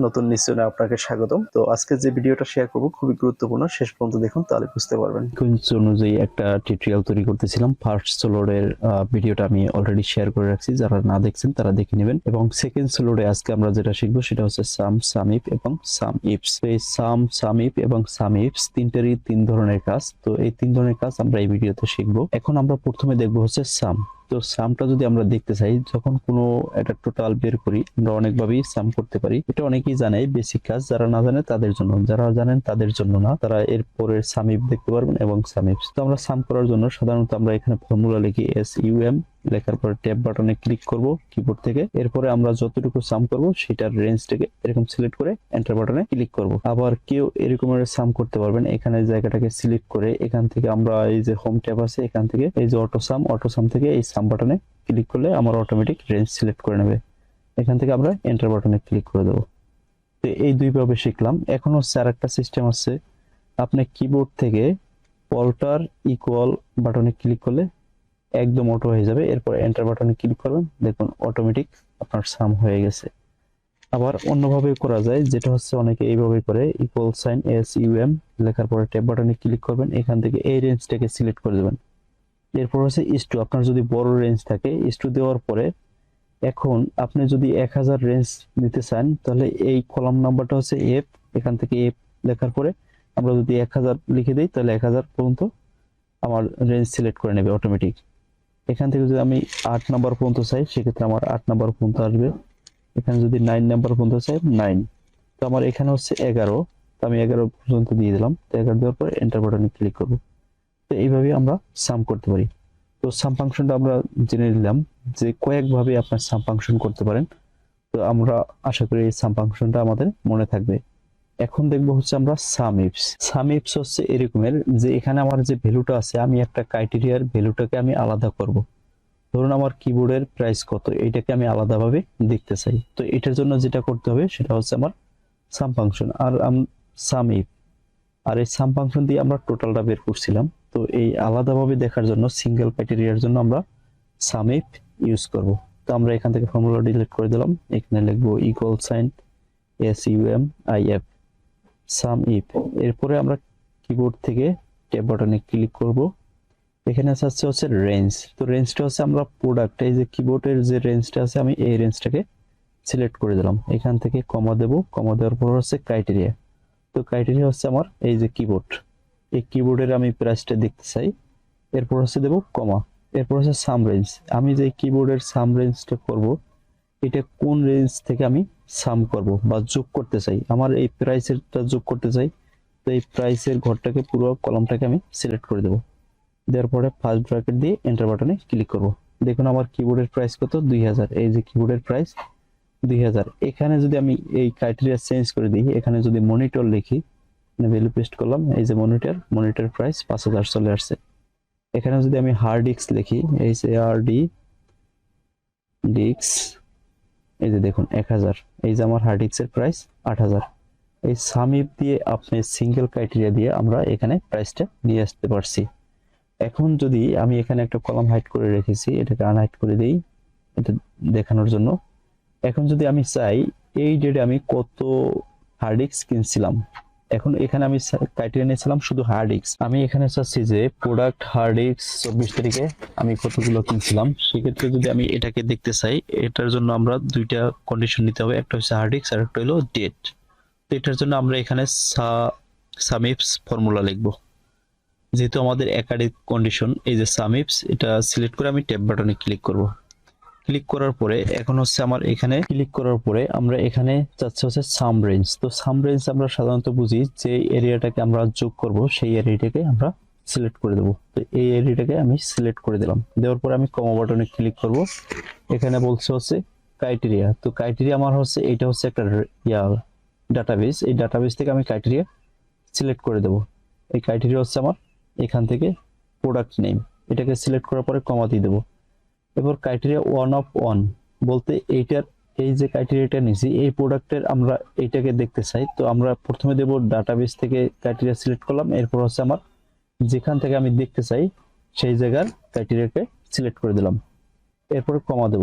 নতুন নিশ্চয়ই আপনাকে স্বাগতম। তো আজকে যে ভিডিওটা শেয়ার করব খুবই গুরুত্বপূর্ণ, শেষ পর্যন্ত দেখুন তাহলে বুঝতে পারবেন। সিকোয়েন্স অনুযায়ী একটা টিউটোরিয়াল তৈরি করতেছিলাম। ফার্স্ট সোলোডের ভিডিওটা আমি অলরেডি শেয়ার করে রাখছি, যারা না দেখছেন তারা দেখে নেবেন। এবং সেকেন্ড সোলোডে আজকে আমরা যেটা শিখবো সেটা হচ্ছে সাম, সামিফ এবং সাম ইফস। এই সাম, সামিফ এবং সাম ইফস তিনটারই তিন ধরনের কাজ। তো এই তিন ধরনের কাজ আমরা এই ভিডিওতে শিখবো। এখন আমরা প্রথমে দেখবো হচ্ছে সাম। তো সামটা যদি আমরা দেখতে চাই, যখন কোনো একটা টোটাল বের করি আমরা অনেকভাবেই সাম করতে পারি। এটা অনেকেই জানে, বেসিক কাজ। যারা না জানে তাদের জন্য, যারা জানেন তাদের জন্য না, তারা এরপরে সামিফ দেখতে পারবেন এবং সামিফস। তো আমরা সাম করার জন্য সাধারণত আমরা এখানে ফর্মুলা লিখি SUM, লেখার পরে ট্যাব বাটনে ক্লিক করব কিবোর্ড থেকে। এরপরে আমরা যতটুকু সাম করব সেটার রেঞ্জটাকে এরকম সিলেক্ট করে এন্টার বাটনে ক্লিক করব। আবার কেউ এরকমের সাম করতে পারবেন, এখানে জায়গাটাকে সিলেক্ট করে এখান থেকে আমরা এই যে হোম ট্যাব আছে এখান থেকে এই যে অটো সাম থেকে এই সাম বাটনে ক্লিক করলে আমার অটোমেটিক রেঞ্জ সিলেক্ট করে নেবে। এখান থেকে আমরা এন্টার বাটনে ক্লিক করে দেবো। তো এই দুইভাবে শিখলাম। এখন হচ্ছে আর একটা সিস্টেম আছে, আপনি কিবোর্ড থেকে অল্টার ইকুয়াল বাটনে ক্লিক করলে একদম অটো হয়ে যাবে। এরপর এন্টার বাটনে ক্লিক করবেন, দেখুন অটোমেটিক আপনার সাম হয়ে গেছে। আবার অন্যভাবে করা যায়, যেটা হচ্ছে অনেকে এইভাবে করে, ইকুয়াল সাইন SUM লেখার পরে ট্যাব বাটনে ক্লিক করবেন, এখান থেকে এই রেঞ্জটাকে সিলেক্ট করে দেবেন। এরপর হচ্ছে ইস্টু, আপনার যদি বড় রেঞ্জ থাকে ইস্টু দেওয়ার পরে এখন আপনি যদি 1000 রেঞ্জ নিতে চান তাহলে এই কলাম নাম্বারটা হচ্ছে F, এখান থেকে F লেখার পরে আমরা যদি 1000 লিখে দিই তাহলে 1000 পর্যন্ত আমার রেঞ্জ সিলেক্ট করে নেবে অটোমেটিক। এখান থেকে যদি আমি 8 নাম্বার পর্যন্ত চাই সেক্ষেত্রে আমার 8 নাম্বার পর্যন্ত আসবে। এখানে যদি 9 নাম্বার পর্যন্ত চাই 9। তো আমার এখানে হচ্ছে 11, তো আমি 11 পর্যন্ত দিয়ে দিলাম। তো 11 দেওয়ার পর এন্টার বাটনে ক্লিক করব। তো এইভাবে আমরা সাম করতে পারি। তো সাম ফাংশনটা আমরা জেনে নিলাম যে কয়েকভাবে আপনার সাম ফাংশন করতে পারেন। তো আমরা আশা করি এই সাম ফাংশনটা আমাদের মনে থাকবে। এখন দেখবো হচ্ছে আমরা সাম ইফস। সাম ইফস হচ্ছে এরকমের যে এখানে আমার যে ভ্যালুটা আছে আমি একটা ক্রাইটেরিয়ার ভ্যালুটাকে আমি আলাদা করব। ধরুন আমার কিবোর্ডের প্রাইস কত, এটাকে আমি আলাদাভাবে দেখতে চাই। তো এটার জন্য যেটা করতে হবে সেটা হচ্ছে আমার সাম ফাংশন আর সাম ইফ। আর এই সাম ফাংশন দিয়ে আমরা টোটালটা বের করছিলাম। তো এই আলাদাভাবে দেখার জন্য সিঙ্গেল ক্রাইটেরিয়ার জন্য আমরা সাম ইফ ইউজ করব। তো আমরা এখান থেকে ফর্মুলা ডিলিট করে দিলাম, এখানে লিখবো equal sign SUMIF sum if. এরপরে আমরা কিবোর্ড থেকে ট্যাব বাটনে ক্লিক করব। এখানে আছে হচ্ছে রেঞ্জ। তো রেঞ্জটা হচ্ছে আমরা প্রোডাক্ট, এই যে কিবোর্ডের যে রেঞ্জটা আছে আমি এই রেঞ্জটাকে সিলেক্ট করে দিলাম। এখান থেকে কমা দেব, কমা দেওয়ার পর হচ্ছে ক্রাইটেরিয়া। তো ক্রাইটেরিয়া হচ্ছে আমার এই যে কিবোর্ড, এই কিবোর্ডের আমি প্রাইসটা দেখতে চাই। এরপর হচ্ছে দেব কমা। এরপর হচ্ছে সাম রেঞ্জ, আমি যে কিবোর্ডের সাম রেঞ্জটা করব এটা কোন রেঞ্জ থেকে আমি সাম করব বা যোগ করতে চাই, আমার এই প্রাইসেরটা যোগ করতে চাই। তো এই প্রাইসের ঘরটাকে পুরো কলামটাকে আমি সিলেক্ট করে দেব। দেওয়ার পরে ফার্স্ট ব্র্যাকেট দিয়ে এন্টার বাটনে ক্লিক করব। দেখুন আমার কিবোর্ডের প্রাইস কত, 2000। এই যে কিবোর্ডের প্রাইস 2000। এখানে যদি আমি এই ক্রাইটেরিয়া চেঞ্জ করে দিই, এখানে যদি মনিটর লিখি, ভ্যালু পেস্ট করলাম, এই যে মনিটর প্রাইস 5000 চলে আসছে। এখানে যদি আমি হার্ড ডিস্ক লিখি, এই যে ডিস্ক, এই যে দেখুন 1000। এই যে আমার হার্ড ডিস্কের প্রাইস 8000। এই সামিপ দিয়ে আপনি সিঙ্গেল ক্রাইটেরিয়া দিয়ে আমরা এখানে প্রাইসটা নিয়ে আসতে পারছি। এখন যদি আমি এখানে একটা কলাম হাইড করে রেখেছি, এটাকে আনহাইড করে দেই এটা দেখানোর জন্য। এখন যদি আমি চাই এই ডেটে আমি কত হার্ড ডিস্ক কিনছিলাম, এখন এখানে আমি ক্রাইটেরিয়া নিয়েছিলাম শুধু হার্ড ডিস্ক। আমি এখানে চাচ্ছি যে প্রোডাক্ট হার্ড ডিস্ক 24 তারিখে আমি কতগুলো কিনছিলাম। সেক্ষেত্রে যদি আমি এটাকে দেখতে চাই, এটার জন্য আমরা দুইটা কন্ডিশন নিতে হবে, একটা হচ্ছে হার্ড ডিস্ক আর একটা হলো ডেট। তো এটার জন্য আমরা এখানে সামিফস ফর্মুলা লিখবো। যেহেতু আমাদের একাধিক কন্ডিশন, এই যে সামিফস এটা সিলেক্ট করে আমি ট্যাব বাটনে ক্লিক করব। ক্লিক করার পরে এখন হচ্ছে আমার এখানে ক্লিক করার পরে আমরা এখানে চাচ্ছি হচ্ছে সাম রেঞ্জ। তো সাম রেঞ্জ আমরা সাধারণত বুঝি যে এরিয়াটাকে আমরা যোগ করব সেই এরিয়াটাকে আমরা সিলেক্ট করে দেব। তো এই এরিয়াটাকে আমি সিলেক্ট করে দিলাম। দেওয়ার পরে আমি কমা বাটনে ক্লিক করব। এখানে বলছে হচ্ছে ক্রাইটেরিয়া। তো ক্রাইটেরিয়া আমার হচ্ছে এটা হচ্ছে একটা ডাটাবেস। এই ডাটাবেস থেকে আমি ক্রাইটেরিয়া সিলেক্ট করে দেব। এই ক্রাইটেরিয়া হচ্ছে আমার এখান থেকে প্রোডাক্ট নেম, এটাকে সিলেক্ট করার পরে কমা দিয়ে দেবো। এবার ক্রাইটেরিয়া 1 অফ 1 বলতে এইটার এই যে ক্রাইটেরিয়াটা নিয়েছি এই প্রোডাক্টের আমরা এইটাকে দেখতে চাই। তো আমরা প্রথমে দেব ডাটাবেস থেকে ক্রাইটেরিয়া সিলেক্ট করলাম। এরপর হচ্ছে আমার যেখান থেকে আমি দেখতে চাই সেই জায়গার ক্রাইটেরিয়াকে সিলেক্ট করে দিলাম। এরপরে কমা দেব।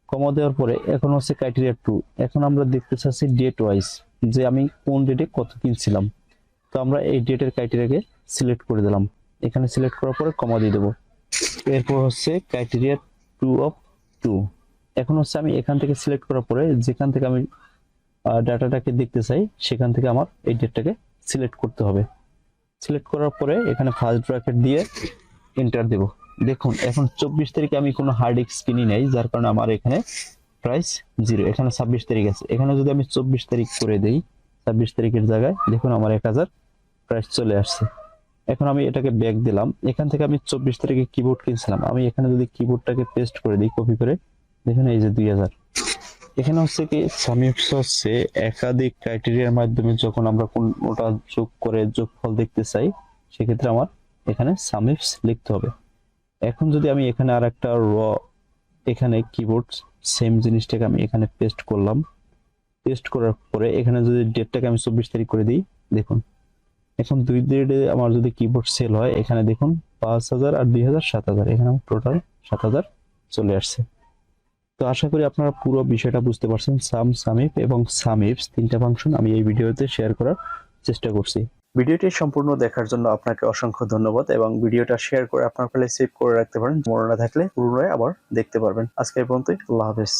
কমা দেওয়ার পরে এখন হচ্ছে ক্রাইটেরিয়া 2। এখন আমরা দেখতে চাচ্ছি ডেট ওয়াইজ, যে আমি কোন ডেটে কত কিনছিলাম। তো আমরা এই ডেটের ক্রাইটেরিয়াকে সিলেক্ট করে দিলাম। এখানে সিলেক্ট করার পরে কমা দিয়ে দেবো। এরপর হচ্ছে ক্রাইটেরিয়া 2 অফ 2। এখন হচ্ছে আমি এখান থেকে সিলেক্ট করার পরে যেখান থেকে আমি ডাটাটাকে দেখতে চাই সেখান থেকে আমার এই ডেটটাকে সিলেক্ট করতে হবে। সিলেক্ট করার পরে এখানে ফার্স্ট ব্র্যাকেট দিয়ে এন্টার দেব। দেখুন এখন 24 তারিখে আমি কোনো হার্ড ডিস্ক কিনি নাই, যার কারণে আমার এখানে প্রাইস 0। এখানে 26 তারিখ আছে, এখানে যদি আমি 24 তারিখ করে দেই, 26 তারিখের জায়গায় দেখুন আমার 1000 প্রাইস চলে আসছে। এখন আমি এটাকে ব্যাক দিলাম। এখান থেকে আমি 24 তারিখে কিবোর্ড কিনছিলাম, আমি এখানে যদি কিবোর্ডটাকে পেস্ট করে দিই কপি করে, দেখুন এই যে 2000। এখানে হচ্ছে কি সামিফস হচ্ছে একাধিক ক্রাইটেরিয়ার মাধ্যমে যখন আমরা কোনটা যোগ করে যোগফল দেখতে চাই, সেক্ষেত্রে আমার এখানে সামিফস লিখতে হবে। এখন যদি আমি এখানে আর একটা এখানে কিবোর্ড সেম জিনিসটাকে আমি এখানে পেস্ট করলাম। পেস্ট করার পরে এখানে যদি ডেটটাকে আমি 24 তারিখ করে দিই, দেখুন এখন 2 ডেটে আমার যদি কিবোর্ড সেল হয়, এখানে দেখুন 5000 আর 2000 7000, এখানে আমার টোটাল 7000 চলে আসছে। তো আশা করি আপনারা পুরো বিষয়টা বুঝতে পারছেন। সাম, সামিফ এবং সামিফস তিনটা ফাংশন আমি এই ভিডিওতে শেয়ার করার চেষ্টা করছি। ভিডিওটি সম্পূর্ণ দেখার জন্য আপনাকে অসংখ্য ধন্যবাদ, এবং ভিডিওটা শেয়ার করে আপনার ফেলে সেভ করে রাখতে পারেন। মনে না থাকলে পুনরায় আবার দেখতে পারবেন। আজকে এই পর্যন্তই। আল্লাহ হাফেজ।